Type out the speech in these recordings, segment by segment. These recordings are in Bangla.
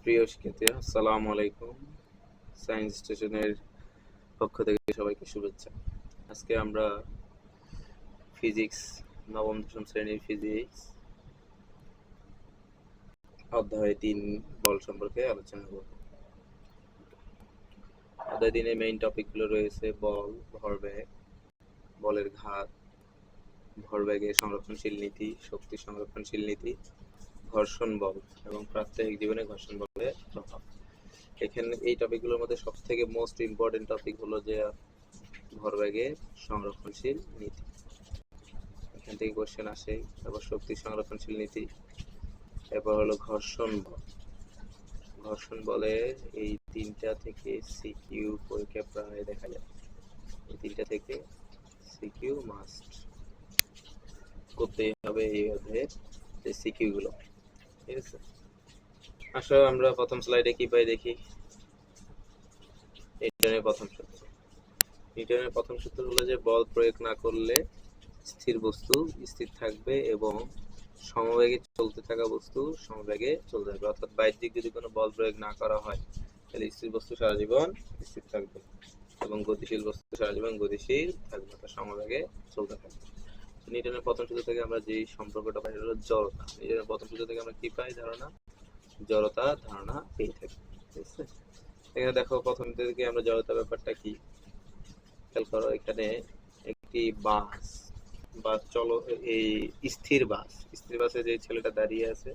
প্রিয় শিক্ষার্থীরা, আসসালামু আলাইকুম। সায়েন্স স্টেশনের পক্ষ থেকে সবাইকে শুভেচ্ছা। আজকে আমরা ফিজিক্স নবম দশম শ্রেণীর ফিজিক্স অধ্যায় 3 বল সম্পর্কে আলোচনা করব। অধ্যায় 3 এর মেইন টপিকগুলো রয়েছে বল, ভরবেগ, বলের ঘাত, ভরবেগের সংরক্ষণশীল নীতি, শক্তি সংরক্ষণশীল নীতি, ঘর্ষণ বল এবং প্রাত্যহিক জীবনে ঘর্ষণ বলের প্রভাব। এখানে এই টপিকগুলোর মধ্যে সবথেকে মোস্ট ইম্পর্টেন্ট টপিক হলো যে ভরবেগের সংরক্ষণশীল নীতি। এখান থেকে কোশ্চেন আসে। তারপর শক্তি সংরক্ষণশীল নীতি, এরপর হলো ঘর্ষণ বল। ঘর্ষণ বলের এই তিনটা থেকে সিকিউ পরীক্ষা প্রায় দেখা যায়। এই তিনটা থেকে সিকিউ মাস্ট করতেই হবে এই অধ্যায়ের যে সিকিউ গুলো। ঠিক আছে, আসো আমরা প্রথম স্লাইডে কি পাই দেখি। নিউটনের প্রথম সূত্র। নিউটনের প্রথম সূত্র হলো যে বল প্রয়োগ না করলে স্থির বস্তু স্থির থাকবে এবং সমবেগে চলতে থাকা বস্তু সমবেগে চলতে থাকবে। অর্থাৎ বাহ্যিক যদি কোনো বল প্রয়োগ না করা হয় তাহলে স্থির বস্তু সারা জীবন স্থির থাকবে এবং গতিশীল বস্তু সারা জীবন গতিশীল থাকবে, অর্থাৎ সমবেগে চলতে থাকবে। নিউটনের প্রথম সূত্র থেকে আমরা যে সম্পর্কটা পাই হলো জড়তা। নিউটনের প্রথম সূত্র থেকে আমরা কি পাই? ধারণা, জড়তা ধারণা পেয়ে থাকি। ঠিক আছে, এখানে দেখো প্রথম থেকে আমরা জড়তা ব্যাপারটা কি খেয়াল করো। এখানে একটি বাস বা চলো এই স্থির বাসে যে ছেলেটা দাঁড়িয়ে আছে,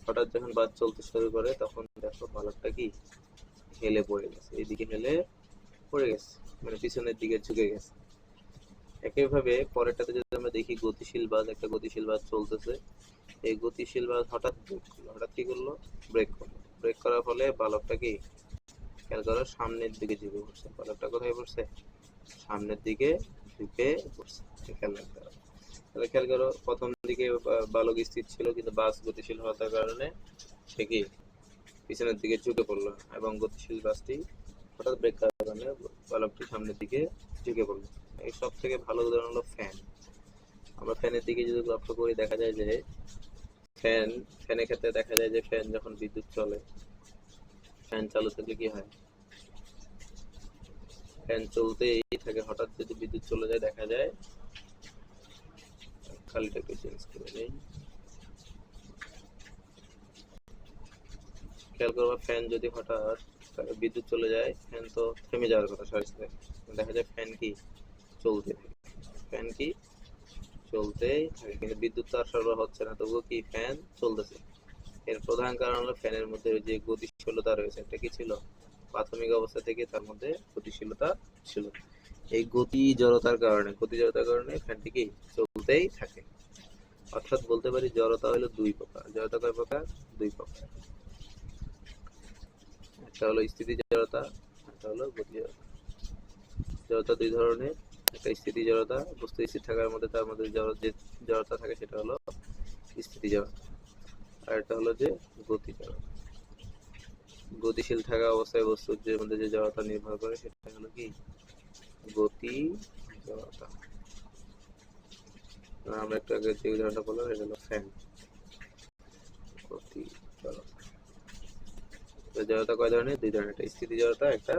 হঠাৎ যখন বাস চলতে শুরু করে তখন দেখো বালকটা কি হেলে পড়ে গেছে, এইদিকে হেলে পড়ে গেছে, মানে পিছনের দিকে ঝুঁকে গেছে। একইভাবে পরেরটাতে যদি আমরা দেখি একটা গতিশীল বাস চলতেছে। এই গতিশীল বাস হঠাৎ ব্রেক করলো, ব্রেক করার ফলে বালকটা কি খেয়াল করো সামনের দিকে ঝুঁকে পড়ছে। বালকটা কোথায় পড়ছে? সামনের দিকে ঝুঁকে পড়ছে। খেয়াল করো প্রথম দিকে বালক স্থির ছিল, কিন্তু বাস গতিশীল হওয়ার কারণে সে কি পিছনের দিকে ঝুঁকে পড়লো এবং গতিশীল বাসটি হঠাৎ ব্রেক করার কারণে বালকটি সামনের দিকে ঝুঁকে পড়লো। এই সব থেকে ভালো উদাহরণ হলো ফ্যান। আমরা ফ্যানের দিকে যদি লক্ষ্য করি দেখা যায় যে ফ্যানের ক্ষেত্রে দেখা যায় যে ফ্যান যখন বিদ্যুৎ চলে, ফ্যান চালু থাকলে কি হয়? ফ্যান চলতেই থাকে, হঠাৎ যদি বিদ্যুৎ চলে যায় দেখা যায় কালিটাকে চেঞ্জ করে নেই। খেয়াল করবো ফ্যান যদি হঠাৎ বিদ্যুৎ চলে যায়, ফ্যান তো থেমে যাওয়ার কথা সাথে, দেখা যায় ফ্যান কি চলতে থাকে। ফ্যান কি চলতেই থাকে, কিন্তু বিদ্যুৎ তো আর সরবরাহ হচ্ছে না, তবুও কি ফ্যান চলতেছে। এর প্রধান কারণ হলো ফ্যানের মধ্যে যে গতিশীলতা রয়েছে, একটা কি ছিল প্রাথমিক অবস্থা থেকে তার মধ্যে গতিশীলতা ছিল। এই গতি জড়তার কারণে ফ্যানটি কি চলতেই থাকে। অর্থাৎ বলতে পারি জড়তা হলো দুই প্রকার। জড়তা কয় প্রকার? দুই প্রকার। একটা হলো স্থিতি জড়তা, একটা হলো গতি জড়তা। জড়তা দুই ধরনের, একটা স্থিতি জড়তা, বস্তু স্থির থাকার মধ্যে তার মধ্যে যে জড়তা থাকে সেটা হলো স্থিতি জড়তা, আর একটা হলো যে গতি জড়তা। গতিশীল থাকা অবস্থায় বস্তুর যে মধ্যে যে জড়তা নির্ভর করে সেটা হলো কি গতি জড়তা। আমরা একটু আগে যে উদাহরণটা বললাম এটা হলো ফ্যান। গতি জড়তা, জড়তা কয় ধরনের? দুই ধরনের, একটা স্থিতি জড়তা, একটা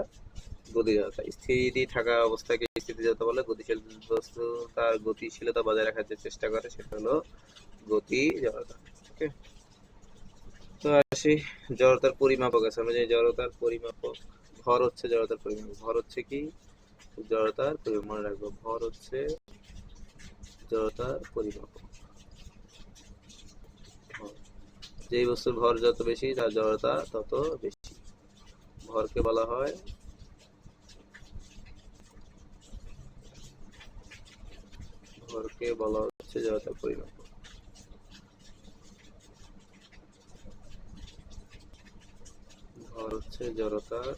গতি জড়তা। স্থিতি থাকা অবস্থাকে স্থিতি জড়তা বলে। গতিশীল বস্তু তার গতিশীলতা বজায় রাখার যে চেষ্টা করে সেটা হলো গতি জড়তা। ওকে, তো আসি জড়তার পরিমাপক আছে। আমরা জানি জড়তার পরিমাপক ভর হচ্ছে জড়তার পরিমাপক। ভর হচ্ছে কি জড়তার পরিমাপ, মনে রাখবো ভর হচ্ছে জড়তার পরিমাপক। যে বস্তুর ভর যত বেশি তার জড়তা তত বেশি। ভরকে বলা হয় হচ্ছে জড়তার পরিমাপক। ভর হচ্ছে জড়তার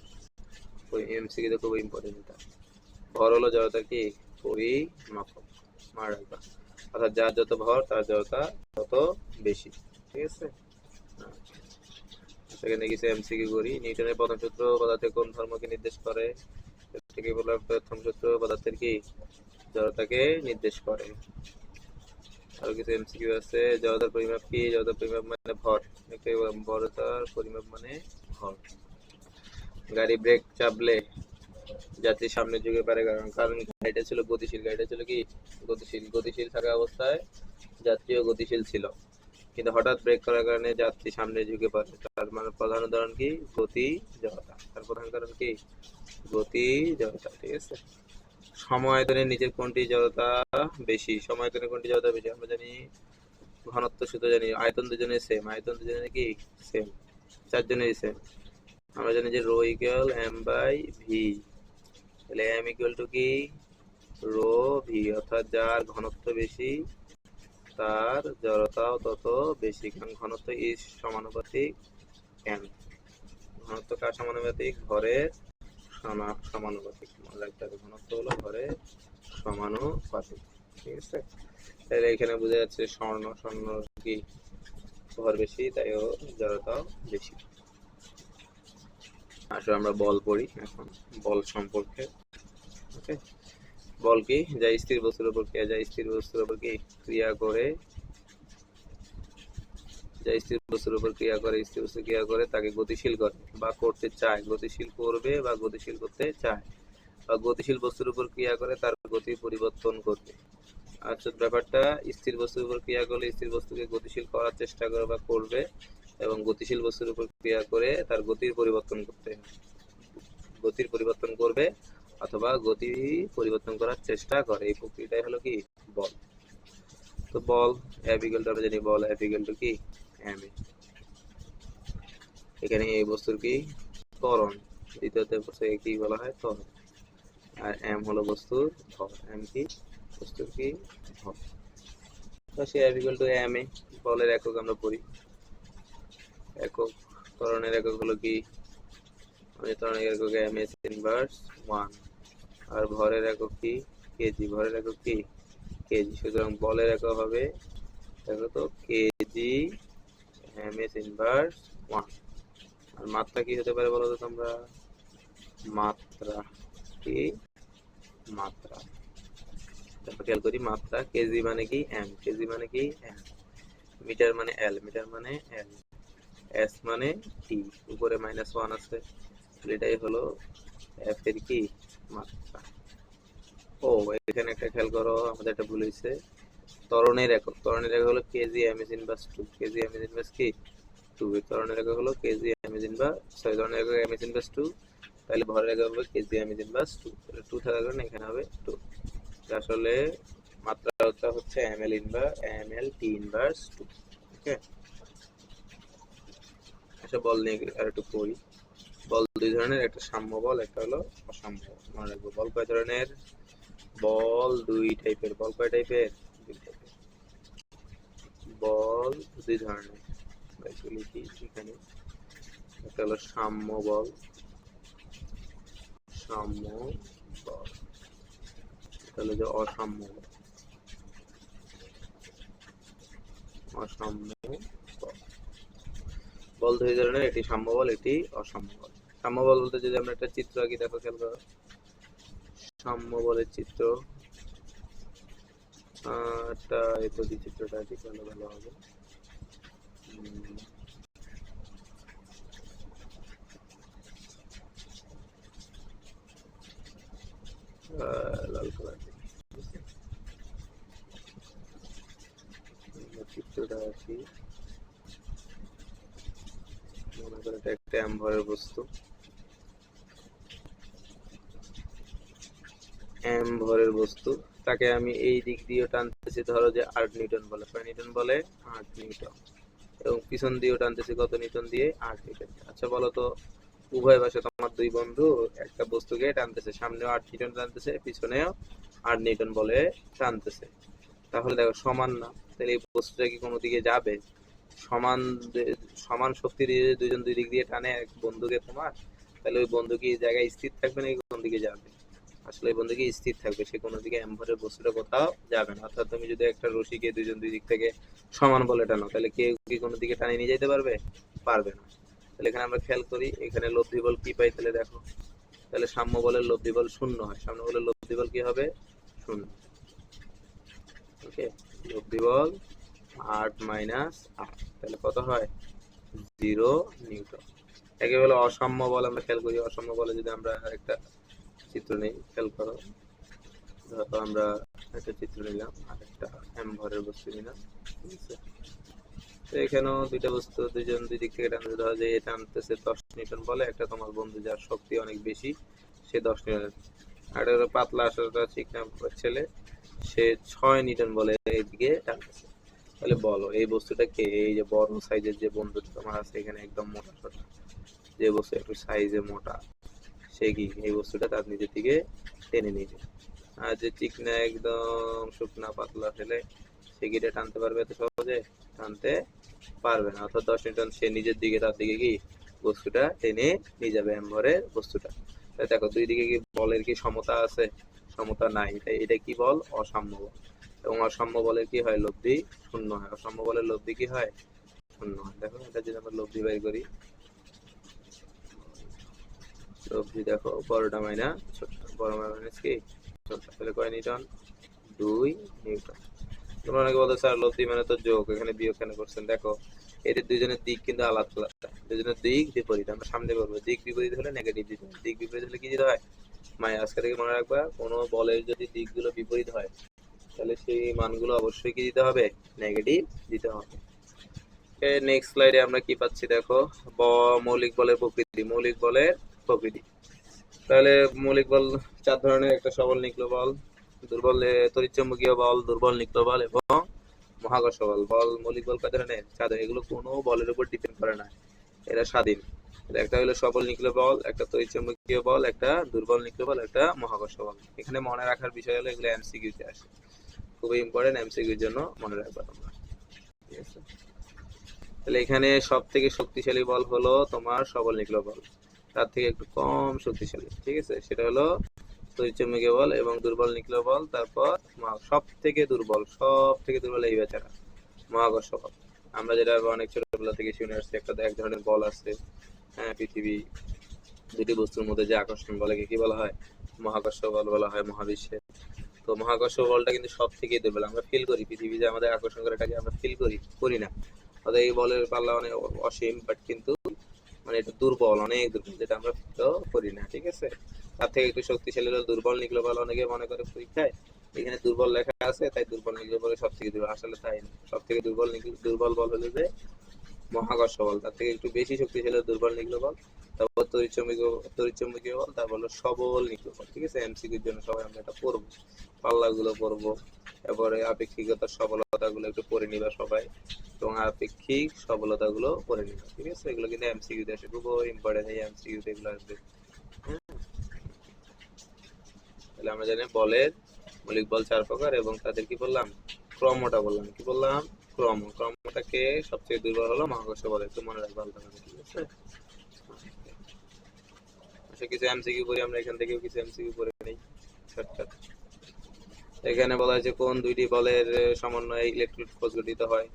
এমসিকিউ খুব ইম্পর্টেন্ট। ভর হলো জড়তার কি পরিমাপক, মনে রাখবা। অর্থাৎ যার যত ভর তার জড়তা তত বেশি। ঠিক আছে, সেখানে কিছু এমসিকিউ করি। নিউটনের প্রথম সূত্র পদার্থের কোন ধর্মকে নির্দেশ করে? থেকে বললাম প্রথম সূত্র পদার্থের কি জড়তাকে নির্দেশ করে। আরো কিছু এমসিকিউ আছে। জড়তার পরিমাপ কি? জড়তার পরিমাপ মানে ভর। জড়তার পরিমাপ মানে ভর। গাড়ি ব্রেক চাপলে যাত্রী সামনে ঝুঁকে পারে, কারণ গাড়িটা ছিল গতিশীল। গাড়িটা ছিল কি? গতিশীল। গতিশীল থাকা অবস্থায় যাত্রীও গতিশীল ছিল, কিন্তু হঠাৎ ব্রেক করার কারণে যাত্রী সামনে ঝুঁকে পড়ে। তার মানে প্রধান উদাহরণ কি? গতি জড়তা। তার প্রধান কারণ কি? গতি জড়তা। ঠিক আছে। সমায়তনের নিচের কোনটি জড়তা বেশি? সমায়তনের কোনটি জড়তা বেশি? আমরা জানি ঘনত্ব সূত্র জানি, আয়তন দুজনের সেম। আয়তন দুজনের কি? সেম। চারজনেরই সেম। আমরা জানি যে rho equal M by V, তাহলে এম ইকুয়াল টু কি? রো ভি, অর্থাৎ যার ঘনত্ব বেশি তার জড়তাও তত বেশি, কারণ ঘনত্ব ইজ সমানুপাতিক এম। ঘনত্ব কার সমানুপাতিক? ভরের সমানুপাতিক। মনে রাখতে হবে ঘনত্ব হলো ভরের সমানুপাতিক। ঠিক আছে। তাহলে এখানে বোঝা যাচ্ছে স্বর্ণ কি ভর বেশি, তাই ও জড়তাও বেশি। আসলে আমরা বল পড়ি এখন, বল সম্পর্কে। ওকে, বল কি? যা স্থির বস্তুর উপর ক্রিয়া, যা স্থির বস্তুর উপর কি ক্রিয়া করে, যা স্থির বস্তুর উপর ক্রিয়া করে, স্থির বস্তু ক্রিয়া করে তাকে গতিশীল করে বা করতে চায়। গতিশীল করবে বা গতিশীল করতে চায়, বা গতিশীল বস্তুর উপর ক্রিয়া করে তার গতি পরিবর্তন করবে। আচ্ছা, ব্যাপারটা স্থির বস্তুর উপর ক্রিয়া করলে স্থির বস্তুকে গতিশীল করার চেষ্টা করে বা করবে, এবং গতিশীল বস্তুর উপর ক্রিয়া করে তার গতির পরিবর্তন করবে অথবা গতি পরিবর্তন করার চেষ্টা করে। এই প্রক্রিয়াটাই হলো কি? বল। তো বল F = আমরা জানি বল F = কি? ma। এখানে এই বস্তুর কি? ত্বরণ। দ্বিতীয়তে বস্তুকে কি বলা হয়? ত্বরণ। আর m হলো বস্তুর ভর। m কি? বস্তুর কি? ভর। তো সে F = ma। বলের একক আমরা পড়ি। একক ত্বরণের একক হলো কি? ত্বরণের একক ms ইনভার্স 1। আর ভরের একক কি? কেজি। ভরের একক কি? কেজি। সুতরাং বলের একক হবে, দেখো তো, কেজি ms ইনভার্স 1। আর মাত্রা কি হতে পারে বলো তো তোমরা? মাত্রা কি? মাত্রা। তারপর খেয়াল করি, মাত্রা কেজি মানে কি? এম। কেজি মানে কি? এম। মিটার মানে এল। মিটার মানে এল। এস মানে টি। উপরে -1 আছে, এটাই হলো এফ এর কি? মাত্রা। ও, এখানে একটা খেয়াল করো, আমাদের একটা ভুল হয়েছে। ত্বরণের একক। ত্বরণের একক হলো KG ms inverse 2। KG ms inverse কি? 2। ত্বরণের একক হলো কেজি ms ইনভার্স, সরি, ত্বরণের একক ms ইনভার্স 2। তাহলে ভরের একক হবে কেজি ms ইনভার্স 2। তাহলে 2 থাকার কারণে এখানে হবে 2। আসলে মাত্রাটা হচ্ছে ml t ইনভার্স 2। ওকে, আচ্ছা, বল নিয়ে আর একটু পড়ি। বল দুই ধরনের, একটা সাম্য বল, একটা হলো অসাম্য বল। মনে রাখবো, বল কয় ধরনের? বল দুই টাইপের। বল কয় টাইপের? দুই টাইপের। বল দুই ধরনের, লিখি এখানে। একটা হলো সাম্য বল, সাম্য বল। এটা হলো যে অসাম্য বল, অসাম্য বল। বল দুই ধরনের, এটি সাম্য বল, এটি অসাম্য বল। সাম্য বল বলতে যদি আমরা একটা চিত্র আঁকি, দেখো, খেয়াল করো। সাম্য বলের চিত্র একটা এই চিত্রটা আঁকি, তাহলে ভালো হবে। লাল কালার চিত্রটা আঁকি। মনে করো এটা একটা m ভরের বস্তু, m ভরের বস্তু। তাকে আমি এই দিক দিয়ে টানতেছি, ধরো যে 8 নিউটন বলে। কয় নিউটন বলে? 8 নিউটন। এবং পিছন দিয়েও টানতেছি, কত নিউটন দিয়ে? 8 নিউটন। আচ্ছা, বলো তো, উভয় পাশে তোমার দুই বন্ধু একটা বস্তুকে টানতেছে, সামনেও 8 নিউটন টানতেছে, পিছনেও 8 নিউটন বলে টানতেছে। তাহলে দেখো, সমান না? তাহলে এই বস্তুটা কি কোনো দিকে যাবে? সমান সমান শক্তি দিয়ে দুইজন দুই দিক দিয়ে টানে এক বন্ধুকে তোমার, তাহলে ওই বন্ধু কি জায়গায় স্থির থাকবে নাকি কোন দিকে যাবে? আসলে ওই বন্ধু কি স্থির থাকবে, সে কোনো দিকে m ভরের বস্তুটা কোথাও যাবে না। অর্থাৎ তুমি যদি একটা রশিকে দুইজন দুই দিক থেকে সমান বলে টানো, তাহলে কেউ কি কোনো দিকে টানিয়ে নিয়ে যেতে পারবে? পারবে না। তাহলে এখানে আমরা খেয়াল করি, এখানে লব্ধি বল কি পাই? তাহলে দেখো, তাহলে সাম্য বলের লব্ধি বল 0 হয়। সাম্য বলের লব্ধি বল কি হবে? 0। ওকে, লব্ধি বল 8 মাইনাস 8, তাহলে কত হয় 0 নিউটন। একে বলে অসাম্য বল। আমরা খেয়াল করি অসাম্য বলে যদি আমরা একটা চিত্র নেই, খেয়াল করো। ধরো আমরা একটা চিত্র নিলাম আর একটা এম ভরের বস্তু নিলাম, ঠিক আছে। তো এখানেও দুইটা বস্তু দুইজন দুই দিক থেকে টানতে, ধরো যে এটা টানতেছে 10 নিউটন বলে, একটা তোমার বন্ধু যার শক্তি অনেক বেশি সে 10 নিউটন, আর একটা পাতলা আসাটা চিকনা ছেলে সে 6 নিউটন বলে এইদিকে টানতেছে। তাহলে বলো এই বস্তুটা কে? এই যে বড় সাইজের যে বন্ধুটা তোমার আছে এখানে একদম মোটা সোটা, যে বস্তু একটু সাইজে মোটা, সে কি এই বস্তুটা তার নিজের দিকে টেনে নিবে। আর যে চিকনা একদম শুকনা পাতলা ফেলে সে কি এটা টানতে পারবে এত সহজে? টানতে পারবে না। অর্থাৎ 10 নিউটন সে নিজের দিকে তার দিকে কি বস্তুটা টেনে নিয়ে যাবে এমভরের বস্তুটা। তাই দেখো দুই দিকে কি বলের কি সমতা আছে? সমতা নাই। তাই এটা কি বল? অসাম্য বল। এবং অসাম্য বলের কি হয়? লব্ধি শূন্য হয়। অসাম্য বলের লব্ধি কি হয়? শূন্য হয়। দেখো এটা যদি আমরা লব্ধি বাই করি, লব্ধি দেখো বড়টা মাইনাস ছোট, বড় মাইনাস কি ছোট, তাহলে কয় নিউটন? 2 নিউটন। তোমরা অনেকে বলতে স্যার লব্ধি মানে তো যোগ, এখানে বিয়োগ কেন করছেন? দেখো এদের দুইজনের দিক কিন্তু আলাদা আলাদা, দুইজনের দিক বিপরীত। আমরা সামনে বলবো দিক বিপরীত হলে নেগেটিভ দিতে হয়, দিক বিপরীত হলে কি দিতে হয়? আজকে থেকে মনে রাখবা কোনো বলের যদি দিকগুলো বিপরীত হয় তাহলে সেই মানগুলো অবশ্যই কি দিতে হবে? নেগেটিভ দিতে হবে। নেক্সট স্লাইডে আমরা কি পাচ্ছি দেখো, মৌলিক বলের প্রকৃতি। মৌলিক বলের প্রকৃতি, তাহলে মৌলিক বল 4 ধরনের। একটা সবল নিউক্লিয় বল, দুর্বল তড়িৎচুম্বকীয় বল, দুর্বল নিউক্লিয় বল এবং মহাকর্ষ বল। বল মৌলিক বল কয় ধরনের? 4 ধরনের। এগুলো কোনো বলের উপর ডিপেন্ড করে না, এরা স্বাধীন। একটা হলো সবল নিউক্লিয় বল, একটা তড়িৎচুম্বকীয় বল, একটা দুর্বল নিউক্লিয় বল, একটা মহাকর্ষ বল। এখানে মনে রাখার বিষয় হলো এগুলো এমসিকিউ তে আসে, খুবই ইম্পর্টেন্ট, এমসিকিউর জন্য মনে রাখবা তোমরা, ঠিক আছে। তাহলে এখানে সব থেকে শক্তিশালী বল হলো তোমার সবল নিউক্লিয় বল, তার থেকে একটু কম শক্তিশালী, ঠিক আছে, সেটা হলো তড়িৎচুম্বকীয় বল এবং দুর্বল নিউক্লিয় বল। তারপর সব থেকে দুর্বল এই বেচারা মহাকর্ষ বল। আমরা যেটা অনেক ছোটবেলা থেকে শুনে আসছি, একটা এক ধরনের বল আছে, হ্যাঁ, পৃথিবী দুটি বস্তুর মধ্যে যে আকর্ষণ বলকে কি বলা হয়? মহাকর্ষ বল বলা হয় মহাবিশ্বে। তো মহাকর্ষ বলটা কিন্তু সব থেকে দুর্বল। আমরা ফিল করি পৃথিবী যে আমাদের আকর্ষণ করে, এটাকে আমরা ফিল করি না। অর্থাৎ এই বলের পাল্লা অনেক অসীম, বাট কিন্তু মানে এটা দুর্বল, অনেক দুর্বল, যেটা আমরা ফিল করি না, ঠিক আছে। তার থেকে একটু শক্তিশালী হলো দুর্বল নিউক্লিয় বল। অনেকে মনে করে পরীক্ষায় এখানে দুর্বল লেখা আছে তাই দুর্বল নিউক্লিয় বল সব থেকে দুর্বল, আসলে তাই না। সব থেকে দুর্বল বল হলো যে মহাকর্ষ বল, তার থেকে একটু বেশি শক্তিশালী দুর্বল নিউক্লিয় বল, তারপর তড়িৎচুম্বকীয় বল, তারপর হলো সবল নিউক্লিয় বল, ঠিক আছে। এমসিকিউর জন্য সবাই আমরা এটা পড়বো, পাল্লাগুলো পড়বো, তারপরে আপেক্ষিকতার সবলতা গুলো একটু পড়ে নিবা সবাই, এবং আপেক্ষিক সবলতা গুলো পড়ে নিবা, ঠিক আছে। এগুলো কিন্তু এমসিকিউ তে আসে, খুব ইম্পর্টেন্ট এই এমসিকিউ তে এগুলো আসবে। তাহলে আমরা জানি বলের মৌলিক বল 4 প্রকার এবং তাদের কি বললাম? ক্রমটা বললাম। কি বললাম? ক্রমটাকে সবচেয়ে দুর্বল হলো মহাকর্ষ বল, একটু মনে রাখবা ভালো করে, ঠিক আছে। আচ্ছা, কিছু এমসিকিউ করি আমরা, এখান থেকেও কিছু এমসিকিউ করে নেই শর্টকাট। এখানে বলা হয়েছে কোন দুইটি বলের সমন্বয়ে ইলেকট্রিক ফোর্স গঠিত হয়?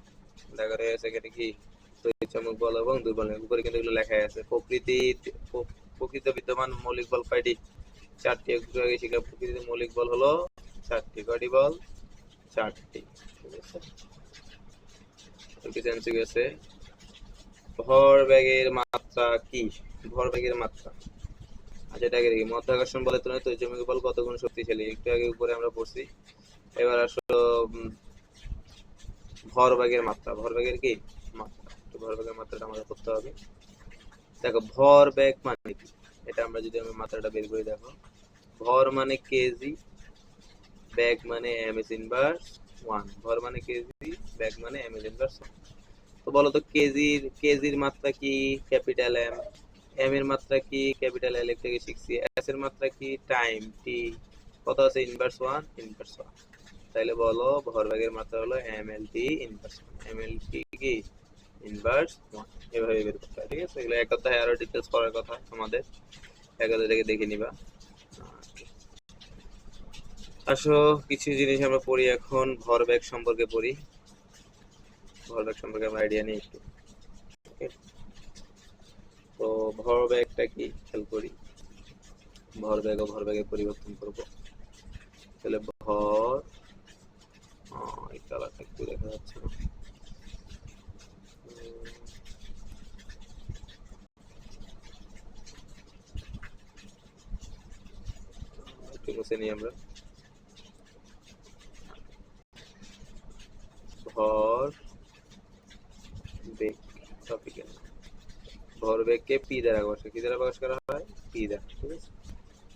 দেখা গেছে এখানে কি তড়িৎচুম্বক বল এবং দুর্বল নিউক্লিয় বল। উপরে কিন্তু এগুলো লেখা আছে। প্রকৃত বিদ্যমান মৌলিক বল কয়টি? 4টি। একটু আগে শিখলাম প্রকৃতির মৌলিক বল হলো 4টি। কয়টি বল? 4টি, ঠিক আছে। কিছু এমসিকিউ আছে। ভরবেগের মাত্রা কি? ভরবেগের মাত্রা, আচ্ছা এটাকে দেখি। মধ্যাকর্ষণ বলের তুলনায় তড়িৎচুম্বকীয় বল কত গুণ শক্তিশালী? একটু আগে উপরে আমরা পড়ছি। এবার আসলে ভরবেগের মাত্রা, ভরবেগের কি মাত্রা, একটু ভরবেগের মাত্রাটা আমাদের করতে হবে। দেখো ভরবেগ মানে কি, এটা আমরা যদি মাত্রাটা বের করি, দেখো ভর মানে কেজি, বেগ মানে এম এস ইনভার্স 1। ভর মানে কেজি, বেগ মানে এম এস ইনভার্স 1। তো বলো তো কেজির মাত্রা কি? Capital M. এম এর মাত্রা কি? ক্যাপিটাল এল, থেকে শিখছি। এস এর মাত্রা কি? Time T. কত আছে? Inverse 1, inverse 1। তাহলে বলো ভরবেগের মাত্রা হলো M L T inverse 1। M L T কি? ইনভার্স 1। এভাবে বের করতে হয়, ঠিক আছে। এগুলো এক কথায় আরো ডিটেলস করার কথা আমাদের, এক কথা থেকে দেখে নিবা। আসো কিছু জিনিস আমরা পড়ি এখন, ভরবেগ সম্পর্কে পড়ি। ভরবেগ সম্পর্কে আমরা আইডিয়া নিই একটু। তো ভরবেগটা কি খেয়াল করি। ভরবেগ ও ভরবেগের পরিবর্তন করব। তাহলে ভর এই কালারটা একটু দেখা যাচ্ছে না। একটু মুছে নিই আমরা। ভর বেগ টপিকে ভর বেগকে পি দ্বারা প্রকাশ করা হয় পি দ্বারা, ঠিক আছে।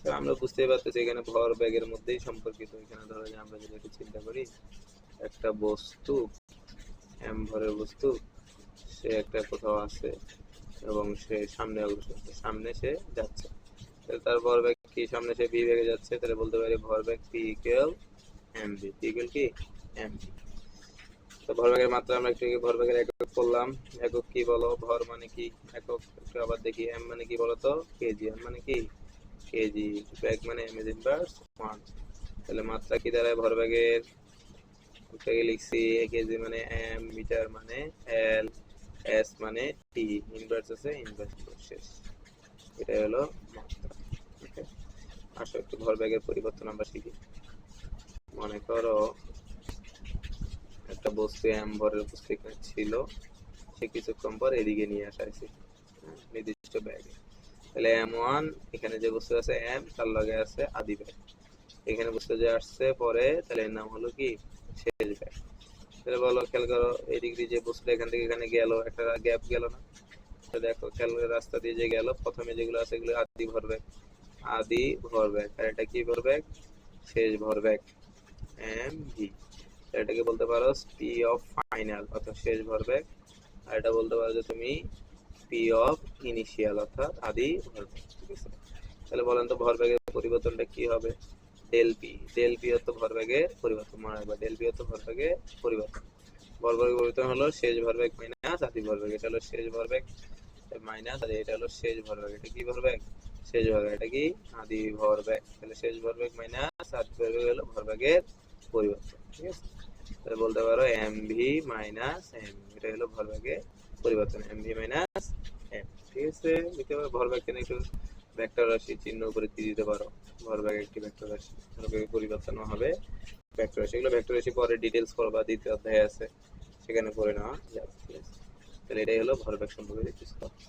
তো আমরা বুঝতেই পারতেছি এখানে ভর বেগের মধ্যেই সম্পর্কিত। এখানে ধরো যে আমরা যদি একটু চিন্তা করি, একটা বস্তু এম ভরের বস্তু, সে একটা কোথাও আছে এবং সে সামনে অগ্রসর, সামনে সে যাচ্ছে, তার ভরবেগ কি, সামনে সে ভি বেগে যাচ্ছে, তাহলে বলতে পারি ভরবেগ P equal M V. P equal কি এম ভি। তো ভরবেগের মাত্রা আমরা একটু ভরবেগের একক করলাম। একক কি বলো, ভর মানে কি, একক একটু আবার দেখি। এম মানে কি বলতো, কেজি। এম মানে কি কেজি। বেগ মানে এম ইজ ইনভার্স 1। তাহলে মাত্রা কি দাঁড়ায় ভরবেগের, এটাকে লিখছি কেজি মানে এম, মিটার মানে এল, এস মানে টি, ইনভার্স আছে ইনভার্স শেষ। এটা হলো মাত্রা। ওকে, আসো একটু ভরবেগের পরিবর্তন আমরা শিখি। মনে করো একটা বস্তু এম ভরের বস্তু এখানে ছিল, সে কিছুক্ষণ পর এদিকে নিয়ে আসা হয়েছে নির্দিষ্ট ব্যাগে। তাহলে এম ওয়ান, এখানে যে বস্তু আছে এম, তার লগে আছে আদি ব্যাগ। এখানে বস্তু যে আসছে পরে, তাহলে এর নাম হলো কি শেষ ব্যাগ। তাহলে বলো, খেয়াল করো, এই ডিগ্রি যে বস্তুটা এখান থেকে এখানে গেল, একটা গ্যাপ গেল না? তো দেখো খেয়াল করে, রাস্তা দিয়ে যে গেল, প্রথমে যেগুলো আছে এগুলো আদি ভরবেগ, আদি ভরবেগ। আর এটা কি ভরবেগ, শেষ ভরবেগ এম ভি। এটাকে বলতে পারো পি অফ ফাইনাল অর্থাৎ শেষ ভরবেগ। আর এটা বলতে পারো যে তুমি পি অফ ইনিশিয়াল অর্থাৎ আদি ভরবেগ, ঠিক আছে। তাহলে বলেন তো ভরবেগের পরিবর্তনটা কি হবে, ডেল পি। ডেল পি অর্থ ভরবেগের পরিবর্তন, মনে রাখবা ডেল পি অর্থ ভরবেগের পরিবর্তন। ভরবেগের পরিবর্তন হলো শেষ ভরবেগ মাইনাস আদি ভরবেগ। এটা হলো শেষ ভরবেগ মাইনাস, আর এটা হলো শেষ ভরবেগ। এটা কি ভরবেগ, শেষ ভরবেগ। এটা কি আদি ভরবেগ। তাহলে শেষ ভরবেগ মাইনাস আদি ভরবেগ হলো ভরবেগের পরিবর্তন, ঠিক আছে। তাহলে বলতে পারো এম ভি মাইনাস এম, এটা হলো ভরবেগের পরিবর্তন, এম ভি মাইনাস এম, ঠিক আছে। লিখতে পারো ভরবেগকে একটু ভেক্টর রাশি চিহ্ন করে দিতে পারো। ভরবেগ একটি ভেক্টর রাশি, ভরবেগের পরিবর্তন হবে ভেক্টর রাশি। এগুলো ভেক্টর রাশি পরে ডিটেইলস করবা, দ্বিতীয় অধ্যায়ে আছে, সেখানে পড়ে নেওয়া যাবে, ঠিক আছে। তাহলে এটাই হলো ভরবেগ সম্পর্কে কিছু কথা।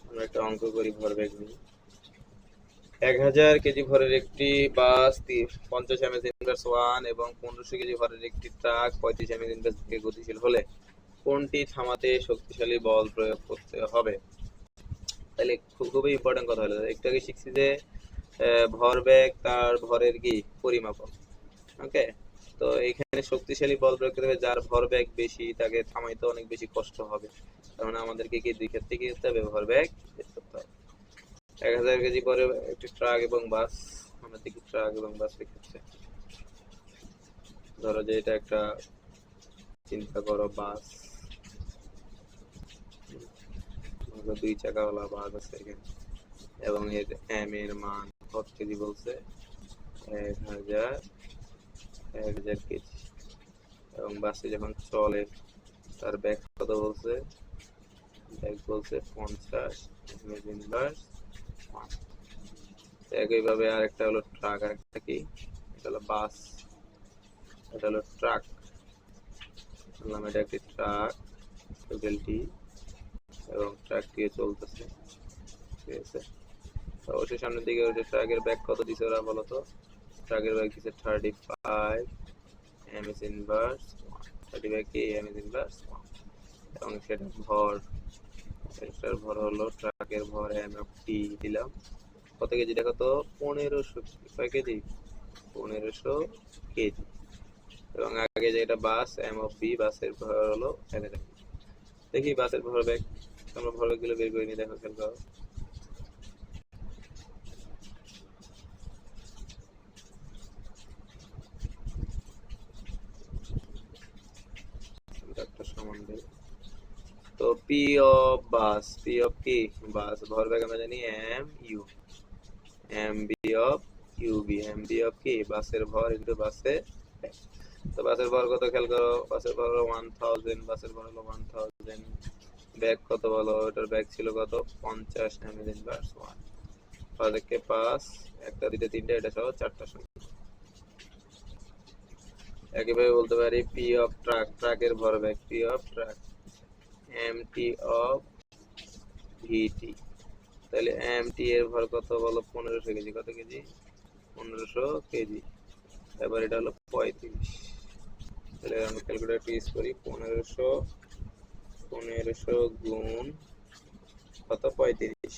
আমরা একটা অঙ্ক করি ভরবেগ নিয়ে। 1000 কেজি ভরের একটি বাস 50 এমএস ইনভার্স 1 এবং 1500 কেজি ভরের একটি ট্রাক 35 এমএস ইনভার্স বেগে গতিশীল হলে কোনটি থামাতে শক্তিশালী বল প্রয়োগ করতে হবে? তাহলে খুবই ইম্পর্টেন্ট কথা হলো, একটু আগে শিখছি যে ভরবেগ তার ভরের কি পরিমাপক। ওকে, তো এখানে শক্তিশালী বল প্রয়োগ করতে হবে, যার ভরবেগ বেশি তাকে থামাইতে অনেক বেশি কষ্ট হবে। তার মানে আমাদেরকে কি দুই ক্ষেত্রে কি করতে হবে, ভরবেগ বের করতে হবে। 1000 কেজি পরে একটি ট্রাক এবং বাস, আমরা দেখি ট্রাক এবং বাস লিখেছে। ধরো যে এটা একটা, চিন্তা করো বাস, দুই চাকাওয়ালা বাস আছে এখানে, এবং এর এম এর মান কত কেজি বলছে, 1000 কেজি। এবং বাসে যখন চলে তার ব্যাগ কত বলছে, ব্যাগ বলছে 50 এমএস ইনভার্স 1। একইভাবে আরেকটা হলো ট্রাক, আরেকটা কি, এটা হলো বাস, এটা হলো ট্রাক। বললাম এটা একটি ট্রাক টি, এবং ট্রাকটিও চলতেছে, ঠিক আছে। তো অবশ্যই সামনের দিকে ওই ট্রাকের ব্যাগ কত দিছে ওরা বলো তো, ট্রাকের ব্যাগ দিছে 35 এমএস ইনভার্স 1, 35 কি এমএস ইনভার্স 1। এবং সেটা ভর, এটার ভর হলো, ট্রাকের ভর এম অফ টি দিলাম, কত কেজি দেখো তো, 1500 কয় কেজি, 1500 কেজি। এবং আগে যেটা বাস এম অফ বি, বাসের ভর হলো 1000। দেখি বাসের ভরবেগ, আমরা ভরবেগগুলো বের করে নিই, দেখো খেয়াল করো। একটা সমান দেই। তো P of bus, P of কি বাস, ভরবেগ আমরা জানি M U, M B of U B, M B of কি বাসের ভর ইনটু বাসের ব্যাগ। তো বাসের ভর কত খেয়াল করো, বাসের ভর হলো 1000, বাসের ভর হলো 1000, ব্যাগ কত বলো, ওটার ব্যাগ ছিল কত 50 এমএস ইনভার্স 1। 5 একে 5, একটা দুইটা তিনটা, এটা সহ 4টা সংখ্যা। একইভাবে বলতে পারি পি অফ ট্রাক, ট্রাকের ভরবেগ P of truck MT of VT. তাহলে এমটি এর ভর কত বলো? 1500 কেজি। কত কেজি? 1500 কেজি। এবার এটা হলো 35। তাহলে আমরা ক্যালকুলেটর ইউজ করি। 1500 গুণ কত? 35,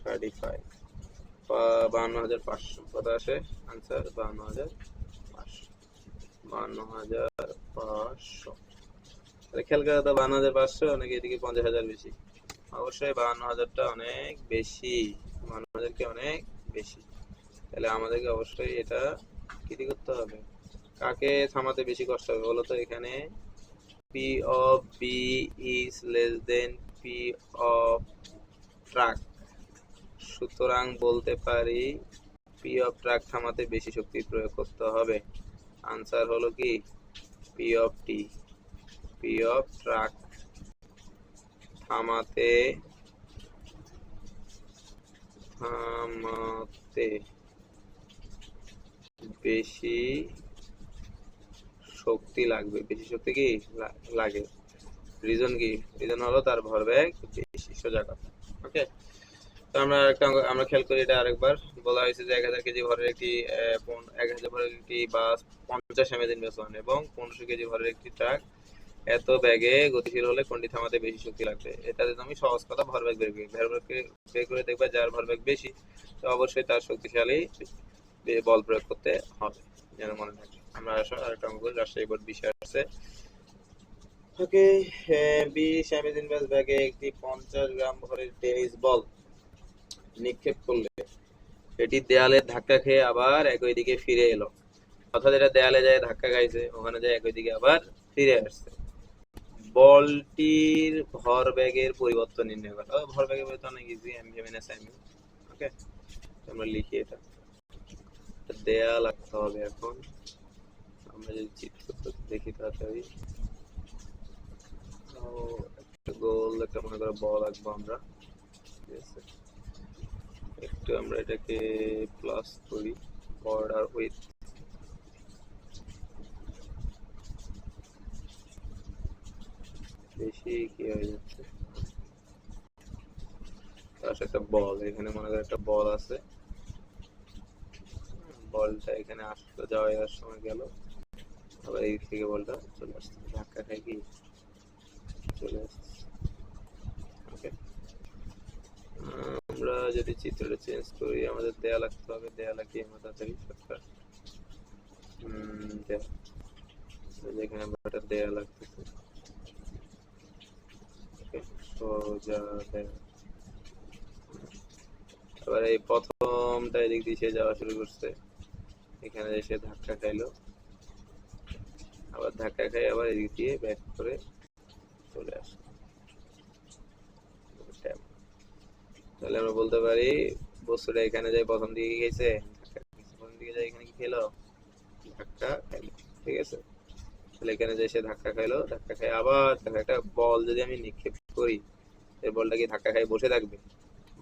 35, 52,500। কত আসে আনসার? 52,500। 52,500। তাহলে খেয়াল করে তো 52,500 নাকি এদিকে 50,000 বেশি? অবশ্যই 52,000টা অনেক বেশি। 52,000 কি অনেক বেশি। তাহলে আমাদেরকে অবশ্যই এটা কি করতে হবে? কাকে থামাতে বেশি কষ্ট হবে বলো তো? এখানে P of B is less than P of truck. সুতরাং বলতে পারি পি অফ ট্রাক থামাতে বেশি শক্তি প্রয়োগ করতে হবে। আনসার হলো কি? P of T. P of truck থামাতে বেশি শক্তি লাগবে। বেশি শক্তি কি লাগে? রিজন কি? রিজন হলো তার ভরবেগ বেশি। সোজা কথা। ওকে, তো আমরা খেয়াল করি এটা আরেকবার। বলা হয়েছে যে 1000 কেজি ভরের একটি 1000 ভরের একটি বাস 50 এমএজ ইনভেস্টমেন্ট এবং 1500 কেজি ভরের একটি ট্রাক এত ব্যাগে গতিশীল হলে কোনটি থামাতে বেশি শক্তি লাগবে? এটাতে তুমি সহজ কথা ভরবেগ বের করি। ভরবেগ বের করে দেখবে যার ভরবেগ বেশি তো অবশ্যই তার শক্তিশালী বল প্রয়োগ করতে হবে, যেন মনে থাকে। আমরা আরেকটা অঙ্ক করি। রাজশাহী বোর্ড বিষয় আছে। ওকে, 20 এমএজ ইনভেস্ট ব্যাগে একটি 50 গ্রাম ভরের টেনিস বল নিক্ষেপ করলে এটি দেয়ালে ধাক্কা খেয়ে আবার একই দিকে ফিরে এলো। অর্থাৎ এটা দেয়ালে যায় ধাক্কা খাইছে, ওখানে যায় একই দিকে আবার ফিরে আসছে। বলটির ভরবেগের পরিবর্তন নির্ণয় করা। ভরবেগের পরিবর্তন অনেক easy, M V minus M. Okay, আমরা লিখি এটা। দেয়া লাগতে হবে। এখন আমরা যদি চিত্র দেখি তাড়াতাড়ি, একটা গোল একটা মনে করো বল আঁকবো আমরা। ঠিক আছে, একটু আমরা এটাকে প্লাস করি। বর্ডার উইথ বেশি কি হয়ে যাচ্ছে? একটা বল, এখানে মনে করো একটা বল আছে। বলটা এখানে আসতে যাওয়ার সময় গেল, আবার এই থেকে বলটা চলে আসছে, ধাক্কা খাই কি চলে আসছে। ওকে, আমরা যদি চিত্রটা চেঞ্জ করি, আমাদের দেয়াল আঁকতে হবে। দেয়াল আঁকি আমরা তাড়াতাড়ি শর্টকাট। যেখানে আমরা একটা দেয়াল আঁকতেছি, সোজা দেয়াল। এবার এই প্রথমটা এদিক দিয়ে সে যাওয়া শুরু করছে, এখানে এসে ধাক্কা খাইলো, আবার ধাক্কা খাই আবার এদিক দিয়ে ব্যাক করে চলে আসে। তাহলে আমরা বলতে পারি বস্তুটা এখানে যায় প্রথম দিকে গেছে, প্রথম দিকে যায় এখানে কি খেলো? ধাক্কা খাইলো। ঠিক আছে, তাহলে এখানে যে সে ধাক্কা খাইলো, ধাক্কা খাই আবার একটা বল যদি আমি নিক্ষেপ করি, এই বলটা কি ধাক্কা খাই বসে থাকবে?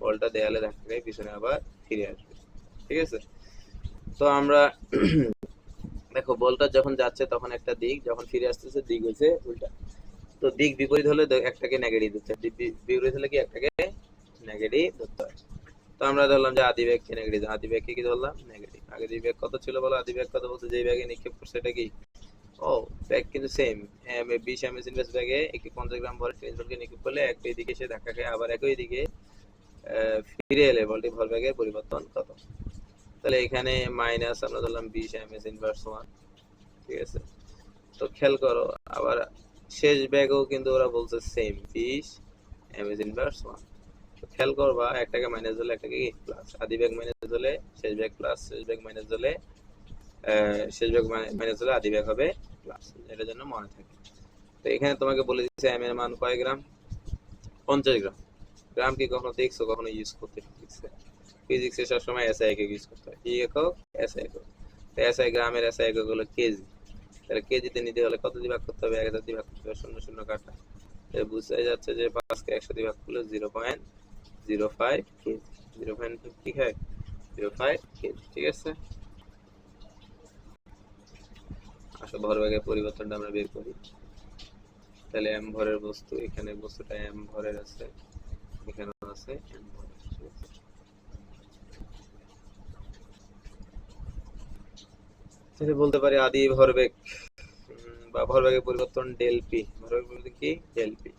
বলটা দেয়ালে ধাক্কা খাই পিছনে আবার ফিরে আসবে। ঠিক আছে, তো আমরা দেখো বলটা যখন যাচ্ছে তখন একটা দিক, যখন ফিরে আসতেছে দিক হচ্ছে উল্টা। তো দিক বিপরীত হলে একটাকে নেগেটিভ ধরতে হয়, বিপরীত হলে কি একটাকে নেগেটিভ ধরতে হয়। তো আমরা ধরলাম যে আদি ব্যাগকে নেগেটিভ, আদি ব্যাগকে কি ধরলাম? নেগেটিভ। আগে যে ব্যাগ কত ছিল বলো? আদি ব্যাগ কত বলতে যে ব্যাগে নিক্ষেপ করছে এটা কি? ও, ব্যাগ কিন্তু সেম। 20 এমএস ইনভেস্ট ব্যাগে একটি 50 গ্রাম ভরের টেনিস বলকে নিক্ষেপ করলে একই দিকে সে ধাক্কা খায় আবার একই দিকে ফিরে এলে বলটি ভরবেগের পরিবর্তন কত? তাহলে এখানে মাইনাস আমরা ধরলাম 20 এমএস ইনভার্স 1। ঠিক আছে, তো খেয়াল করো আবার শেষ ব্যাগও কিন্তু ওরা বলছে সেম 20 এমএস ইনভার্স 1। তো খেয়াল করবা একটাকে মাইনাস হলে একটাকে প্লাস, আদি ব্যাগ মাইনাস হলে শেষ ব্যাগ প্লাস, শেষ ব্যাগ মাইনাস হলে শেষ ব্যাগ মাইনাস হলে আদি ব্যাগ হবে প্লাস। এটার জন্য মনে থাকে। তো এখানে তোমাকে বলে দিচ্ছে এম এর মান কয় গ্রাম? 50 গ্রাম। গ্রাম কি কখনো দেখছো কখনো ইউজ করতে? ফিজিক্সে সবসময় এসআই একক ইউজ করতে হয়। কি একক? এসআই একক। তো এসআই গ্রামের এসআই একক হলো কেজি। তাহলে কেজিতে নিতে হলে কত দিয়ে ভাগ করতে হবে? 1000 দিয়ে ভাগ করতে হবে, 0 0 কাটা। বুঝাই যাচ্ছে যে 5কে 100 দিয়ে ভাগ করলে 0.05 কেজি। 0.05 কেজি। ঠিক আছে, আসলে ভরবেগের পরিবর্তনটা আমরা বের করি। তাহলে m ভরের বস্তু, এখানে বস্তুটা m ভরের আছে, এখানে আছে m ভরের। তাহলে বলতে পারি আদি ভরবেগ বা ভরবেগের পরিবর্তন ডেল পি, ভরবেগ পরিবর্তন কি ডেল পি।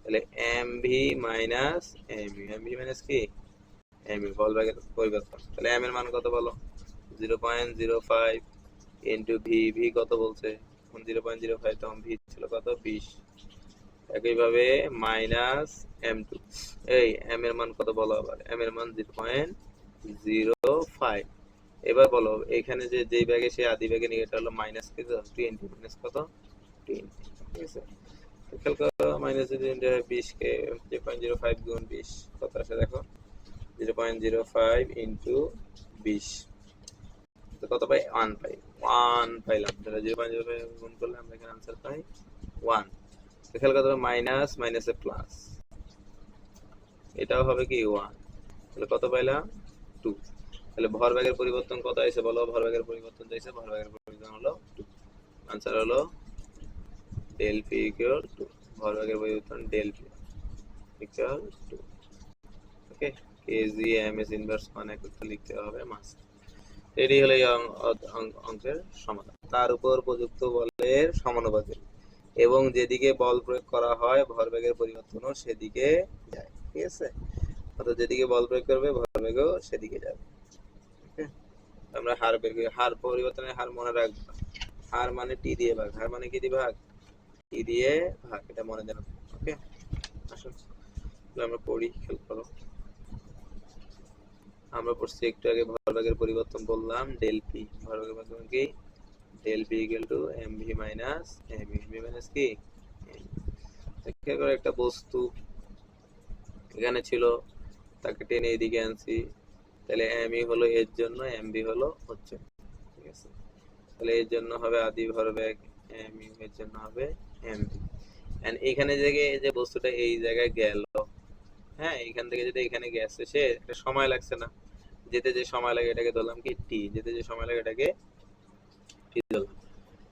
তাহলে M V minus M U, M V minus কি এম ইউ, ভরবেগের পরিবর্তন। তাহলে এম এর মান কত বলো, 0.05 ইন্টু ভি, ভি কত বলছে 0.05, তখন ভি ছিল কত 20। একইভাবে মাইনাস এম টু, এই এম এর মান কত বলো, আবার এম এর মান 0.05। এবার বলো এখানে যে যেই ব্যাগে সে আদি ব্যাগে নিয়ে, এটা হলো মাইনাস কি 20, মাইনাস কত 20, ঠিক আছে। খেয়াল করো মাইনাস যদি 20 কে 0.05 গুণ 20 কত আসে দেখো, 0.05 ইন্টু 20 কত পাই 1 পাই, 1 পাইলাম। তাহলে 0.05 গুণ করলে আমরা এখানে आंसर পাই 1। খেয়াল করো মাইনাস মাইনাসে প্লাস, এটাও হবে কি 1, তাহলে কত পাইলাম 2। তাহলে ভরবেগের পরিবর্তন কত আইছে বলো, ভরবেগের পরিবর্তন যাইছে, ভরবেগের পরিবর্তন হলো 2। आंसर হলো ডেল পি ইকুয়াল টু, ভরবেগের পরিবর্তন del P equal to, okay. KG M S inverse মান একত্র লিখতে হবে মাস। এটি হলো এই অঙ্কের সমাধান। তার উপর প্রযুক্ত বলের সমানুপাতিক এবং যেদিকে বল প্রয়োগ করা হয় ভরবেগের পরিবর্তনও সেদিকে যায়, ঠিক আছে। অর্থাৎ যেদিকে বল প্রয়োগ করবে ভরবেগও সেদিকে যাবে, ওকে। আমরা হার বের করি, হার পরিবর্তনের হার মনে রাখবো, হার মানে টি দিয়ে ভাগ, হার মানে কি দিয়ে ভাগ, টি দিয়ে ভাগ, এটা মনে রাখবো, ওকে। আসুন আমরা পড়ি, খেয়াল করো। আমরা পড়ছি একটু আগে ভরবেগের পরিবর্তন বললাম ডেল পি, ভরবেগের পরিবর্তন কি del P equal to M V minus M U, V minus কি খেয়াল করো একটা বস্তু এখানে ছিল, তাকে টেনে এদিকে আনছি, তাহলে এম ই হলো এর জন্য, এম বি হলো হচ্ছে, ঠিক আছে। তাহলে এর জন্য হবে আদি ভরবেগ, এম ইউ এর জন্য হবে এম বি। এন্ড এখানে যে বস্তুটা এই জায়গায় গেল, হ্যাঁ এখান থেকে যদি এখানে গেছে, সে একটা সময় লাগছে না, যেতে যে সময় লাগে এটাকে ধরলাম কি টি, যেতে যে সময় লাগে এটাকে টি ধরলাম।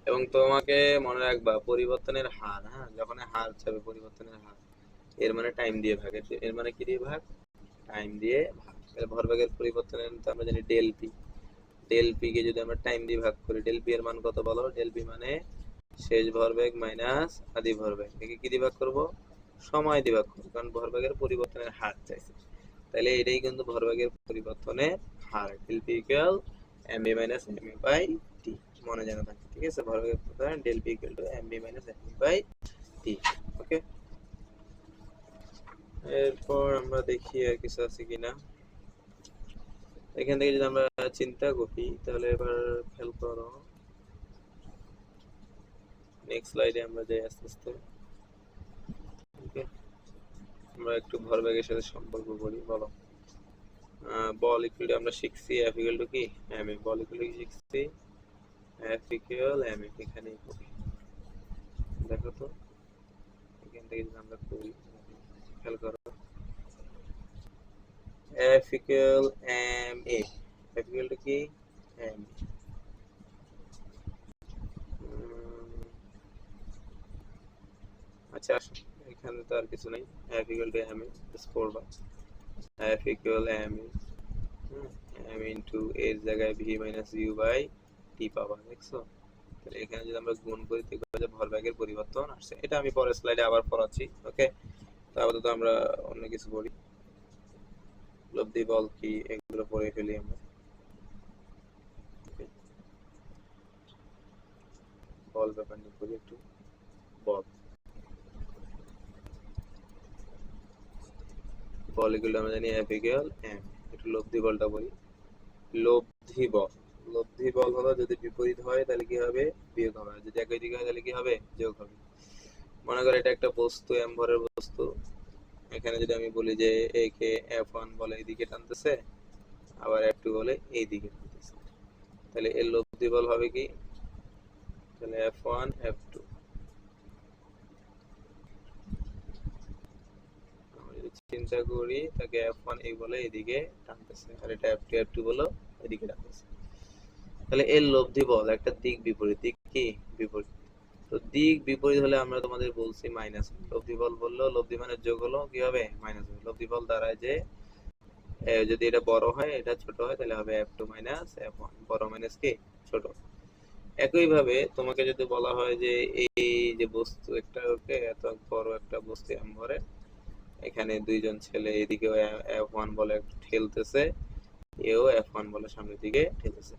এবং তোমাকে মনে রাখবা পরিবর্তনের হার, হ্যাঁ যখন হার চাবে পরিবর্তনের হার, এর মানে টাইম দিয়ে ভাগ, এর মানে কি দিয়ে ভাগ, টাইম দিয়ে ভাগ। ভরবেগের পরিবর্তনের তো আমরা জানি ডেল পি, ডেল পি কে যদি আমরা টাইম দিয়ে ভাগ করি, ডেল পি এর মান কত বলো, ডেল পি মানে শেষ ভরবেগ মাইনাস আদি ভরবেগ, একে কি দিয়ে ভাগ করব, সময় দিয়ে ভাগ করব, কারণ ভরবেগের পরিবর্তনের হার চাইছে। তাহলে এটাই কিন্তু ভরবেগের পরিবর্তনের হার, del P equal M V minus M U by T, মনে জানা থাকে, ঠিক আছে। ভরবেগের পরিবর্তন del P equal to M V minus M U by T, okay. এরপর আমরা দেখি আর কিছু আছে কিনা। এখান থেকে যদি আমরা চিন্তা করি তাহলে এবার খেয়াল করো, নেক্সট স্লাইডে আমরা যাই আস্তে আস্তে, ওকে। আমরা একটু ভরবেগের সাথে সম্পর্ক করি, বলো বল ইকুয়াল টু আমরা শিখছি এফ ইকুয়াল টু কি এম এ, বল ইকুয়াল টু কি শিখছি এফ ইকুয়াল এম এ, এখানেই করি, দেখো তো এখান থেকে যদি আমরা করি, খেয়াল করো F equal M A, F equal to কি এম, আচ্ছা আসো এখানে তো আর কিছু নাই, F equal to M A just পড়বা, F equal M A M into এর জায়গায় V minus U by T পাবা, দেখছো। তাহলে এখানে যদি আমরা গুণ করি দেখবো যে ভরবেগের পরিবর্তন আসছে, এটা আমি পরের স্লাইডে আবার পড়াচ্ছি, ওকে। তো আপাতত আমরা অন্য কিছু পড়ি, লব্ধি বল কি এগুলো পড়ে ফেলি আমরা, বল ব্যাপার নিয়ে পড়ি একটু। বল, বল এগুলো আমরা জানি এফ ইকুয়াল এম, একটু লব্ধি বলটা বলি। লব্ধি বল, লব্ধি বল হলো যদি বিপরীত হয় তাহলে কি হবে বিয়োগ হবে, যদি একই দিকে হয় তাহলে কি হবে যোগ হবে। মনে করো এটা একটা বস্তু এম ভরের বস্তু, এখানে যদি আমি বলি যে একে F1 বলে এইদিকে টানতেছে, আবার F2 বলে এইদিকে টানতেছে, তাহলে এর লব্ধি বল হবে কি, তাহলে F1 F2, আমরা যদি চিন্তা করি তাকে F1 এই বলে এইদিকে টানতেছে, আর এটা F2 বলে এদিকে টানতেছে, তাহলে এর লব্ধি বল একটা দিক বিপরীত, দিক কি দিক বিপরীত হলে আমরা তোমাদের বলছি মাইনাস। লব্ধি বল বললো, লব্ধি মানে যোগ হলো, কি হবে? মাইনাস হবে। লব্ধি বল দ্বারায় যে যদি এটা বড় হয় এটা ছোট হয় তাহলে হবে F2 মাইনাস F1, বড় মাইনাস কি ছোট। একইভাবে তোমাকে যদি বলা হয় যে এই যে বস্তু একটা এত বড় একটা বস্তু M ভরে, এখানে দুইজন ছেলে এদিকে F1 বলে ঠেলতেছে, এও F1 বলে সামনের দিকে ঠেলতেছে,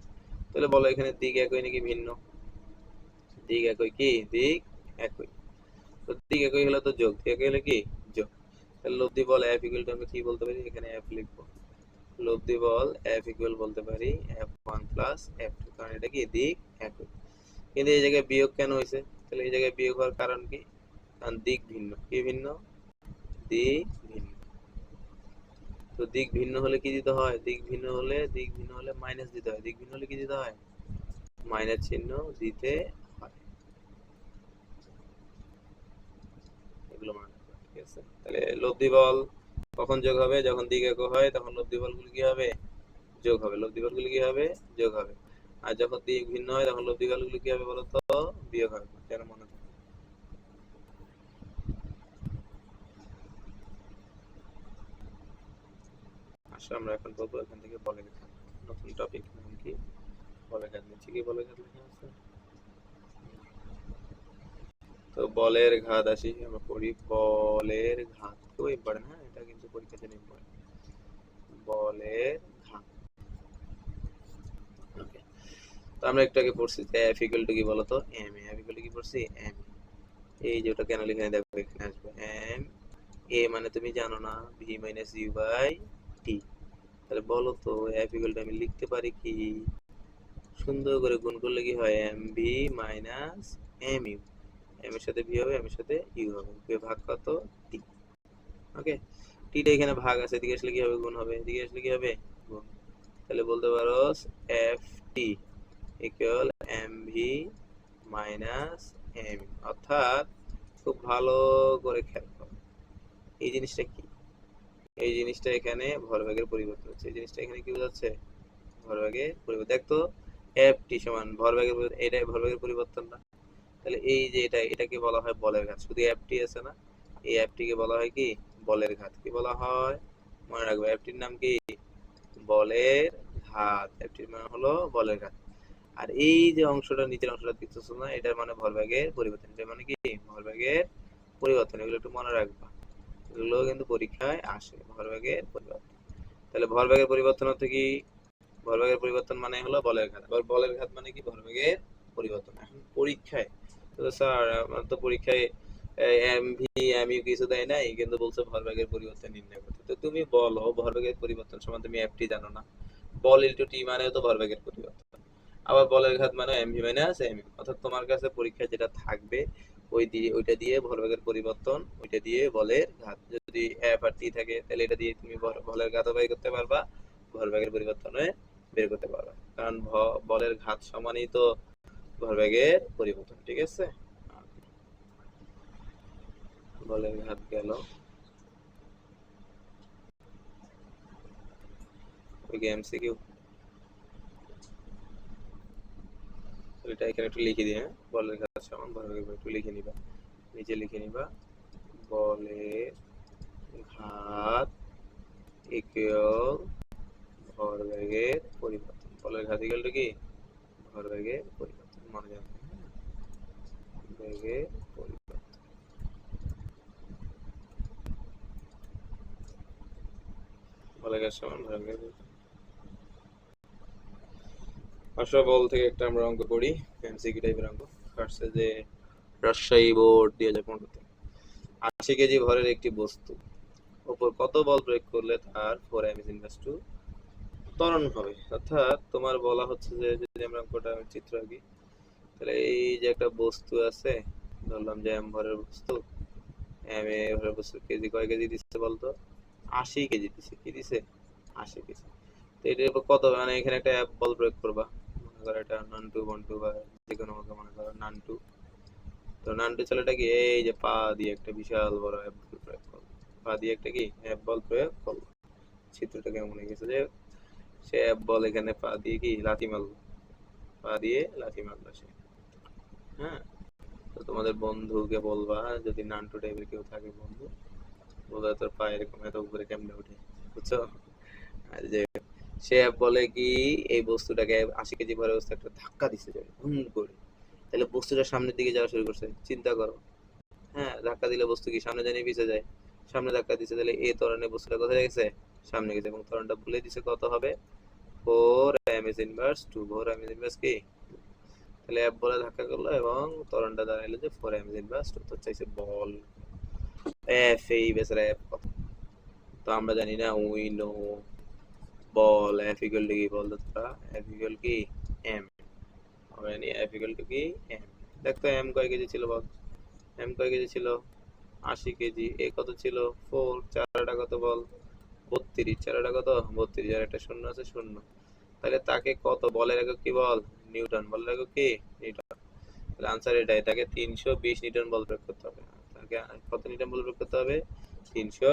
তাহলে বলো এখানে দিক একই নাকি ভিন্ন? দিক একই, কি দিক একই। তো দিক একই হলে তো যোগ, দিক একই হলে কি যোগ। তাহলে লব্ধি বল F ইকুয়াল টু আমরা কি বলতে পারি? এখানে F লিখবো। লব্ধি বল F ইকুয়াল বলতে পারি F1 প্লাস F2, কারণ এটা কি দিক একই। কিন্তু এই জায়গায় বিয়োগ কেন হয়েছে? তাহলে এই জায়গায় বিয়োগ হওয়ার কারণ কি? কারণ দিক ভিন্ন। কি ভিন্ন? দিক ভিন্ন। তো দিক ভিন্ন হলে কি দিতে হয়? দিক ভিন্ন হলে মাইনাস দিতে হয়। দিক ভিন্ন হলে কি দিতে হয়? মাইনাস চিহ্ন দিতে হয়। এগুলো মনে রাখবে, ঠিক আছে? তাহলে লব্ধি বল কখন যোগ হবে? যখন দিক একক হয় তখন লব্ধি বলগুলো কি হবে? যোগ হবে। লব্ধি বলগুলো কি হবে? যোগ হবে। আর যখন দিক ভিন্ন হয় তখন লব্ধি বলগুলো কি হবে বলতো? বিয়োগ হবে। যেন মনে থাকে। আসলে আমরা এখন বলবো এখান থেকে বলের ঘাত। নতুন টপিক, নাম কি? বলের ঘাত। নিচে কি বলের ঘাত লেখা আছে? তো বলের ঘাত আসি, আমরা পড়ি বলের ঘাত। খুব ইম্পর্টেন্ট, হ্যাঁ, এটা কিন্তু পরীক্ষার জন্য ইম্পর্টেন্ট। বলের ঘাত। ওকে, তো আমরা একটু আগে পড়ছি যে F ইকুয়াল টু কি বলতো? M। F ইকুয়াল টু কি পড়ছি? M। এই যে ওটা কেন লিখে দেখো, এখানে আসবে M। A মানে তুমি জানো না, V minus U by T। তাহলে বলো তো F ইকুয়াল টু আমি লিখতে পারি কি? সুন্দর করে গুণ করলে কি হয়? MV minus MU। M এর সাথে V হবে, M এর সাথে U হবে, ভাগ কত? T। ওকে, টিটা এখানে ভাগ আছে, এদিকে আসলে কি হবে? গুণ হবে। এদিকে আসলে কি হবে? গুণ। তাহলে বলতে পারো F T equal M V minus M. অর্থাৎ খুব ভালো করে খেয়াল করো এই জিনিসটা কি। এই জিনিসটা এখানে ভরবেগের পরিবর্তন হচ্ছে। এই জিনিসটা এখানে কি বোঝাচ্ছে? ভরবেগের পরিবর্তন। দেখতো এফ টি সমান ভরবেগের পরিবর্তন, এটাই ভরবেগের পরিবর্তন না? তাহলে এই যে এটাকে বলা হয় বলের ঘাত। শুধু এফ টি আছে না, এই এফ টি কে বলা হয় কি? বলের ঘাত। কি বলা হয়? মনে রাখবে, এফ টির নাম কি? বলের ঘাত। এফ টির মানে হলো বলের ঘাত। আর এই যে অংশটা, নিচের অংশটা দেখতেছো না, এটার মানে ভরবেগের পরিবর্তন। এটার মানে কি? ভরবেগের পরিবর্তন। এগুলো একটু মনে রাখবা, এগুলো কিন্তু পরীক্ষায় আসে, ভরবেগের পরিবর্তন। তাহলে ভরবেগের পরিবর্তন হচ্ছে কি? ভরবেগের পরিবর্তন মানে হলো বলের ঘাত। আবার বলের ঘাত মানে কি? ভরবেগের পরিবর্তন। এখন পরীক্ষায় তো স্যার আমার তো পরীক্ষায় এম ভি এম ইউ কিছু দেয় নাই, কিন্তু বলছে ভরবেগের পরিবর্তন নির্ণয় করতে। তো তুমি বলো ভরবেগের পরিবর্তন সমান তুমি এফ টি জানো না? বল ইনটু টি মানেও তো ভরবেগের পরিবর্তন। আবার বলের ঘাত মানে M V minus M U. অর্থাৎ তোমার কাছে পরীক্ষায় যেটা থাকবে ওইটা দিয়ে ভরবেগের পরিবর্তন, ওইটা দিয়ে বলের ঘাত। যদি এফ আর টি থাকে তাহলে এটা দিয়ে তুমি বলের ঘাতও বের করতে পারবা, ভরবেগের পরিবর্তনে বের করতে পারবা। কারণ বলের ঘাত সমানই তো ভরবেগের পরিবর্তন, ঠিক আছে? বলের ঘাত গেল, ওই এমসিকিউ। এটা এখানে একটু লিখে দিই, হ্যাঁ? বলের ঘাত সমান ভরবেগের, একটু লিখে নিবা, নিচে লিখে নিবা বলের ঘাত ইকুয়াল ভরবেগের পরিবর্তন। বলের ঘাত ইকুয়াল টু কি? ভরবেগের পরিবর্তন। মনে রাখবে, বেগের পরিবর্তন। বলের ঘাত সমান ভরবেগের পরিবর্তন। পাঁচশো বল থেকে একটা আমরা অঙ্ক করি, এমসিকিউ টাইপের অঙ্ক। আসছে যে রাজশাহী বোর্ড 2015-তে। 80 কেজি ভরের একটি বস্তু উপর কত বল প্রয়োগ করলে তার 4 m ইনভার্স টু ত্বরণ হবে? অর্থাৎ তোমার বলা হচ্ছে যে, যদি আমরা অঙ্কটা চিত্র আঁকি, তাহলে এই যে একটা বস্তু আছে, ধরলাম যে এম ভরের বস্তু, এম এ ভরের বস্তু, কেজি কয় কেজি দিচ্ছে বলতো? 80 কেজি দিচ্ছে। কি দিছে? 80 কেজি। তো এটার উপর কত, মানে এখানে একটা বল প্রয়োগ করবা, মনে করো এটা নন টু বন টু বা যে কোনো মনে করো নান টু। তো নান টু ছেলেটা কি এই যে পা দিয়ে একটা বিশাল বড় অ্যাপ বল প্রয়োগ করলো, পা দিয়ে একটা কি অ্যাপ বল প্রয়োগ করলো। চিত্রটা কেমন হয়ে গেছে যে সে অ্যাপ বল এখানে পা দিয়ে কি লাথি মারলো, পা দিয়ে লাথি মারলো সে, হ্যাঁ? তো তোমাদের বন্ধুকে বলবা, যদি নান্টু টাইপের কেউ থাকে বন্ধু, বলবা তোর পা এরকম এত উপরে কেমনে উঠে, বুঝছো? আর যে সে বলে কি, এই বস্তুটাকে 80 কেজি ভরের বস্তু একটা ধাক্কা দিছে জোরে, হুম করে, তাহলে বস্তুটা সামনের দিকে যাওয়া শুরু করছে, চিন্তা করো। হ্যাঁ, ধাক্কা দিলে বস্তু কি সামনে জানিয়ে পিছিয়ে যায়? সামনে ধাক্কা দিচ্ছে, তাহলে এই ত্বরণে বস্তুটা কোথায় গেছে? সামনে গেছে, এবং ত্বরণটা বলে দিছে কত হবে? 4 m is inverse 2, 4 m is inverse কি? তাহলে F বলে ধাক্কা করলো এবং ত্বরণটা দাঁড়াইলো যে 4 m is inverse 2। তো চাইছে বল F, এই বেচারা F কত? তো আমরা জানি না, উই নো বল F ইকুয়াল টু কি? বল তো তোরা, F ইকুয়াল কি? M। আমরা জানি F ইকুয়াল টু কি? M। দেখতো M কয় কেজি ছিল বল? M কয় কেজি ছিল? 80 কেজি। এ কত ছিল? 4। চারটা কত বল? 32। চারটা কত? 32। আর একটা শূন্য আছে, শূন্য। তাহলে তাকে কত বলের একক কি বল? নিউটন। বলের একক কি? নিউটন। তাহলে আনসার এটাই, তাকে 320 নিউটন বল প্রয়োগ করতে হবে। তাকে কত নিউটন বল প্রয়োগ করতে হবে? 300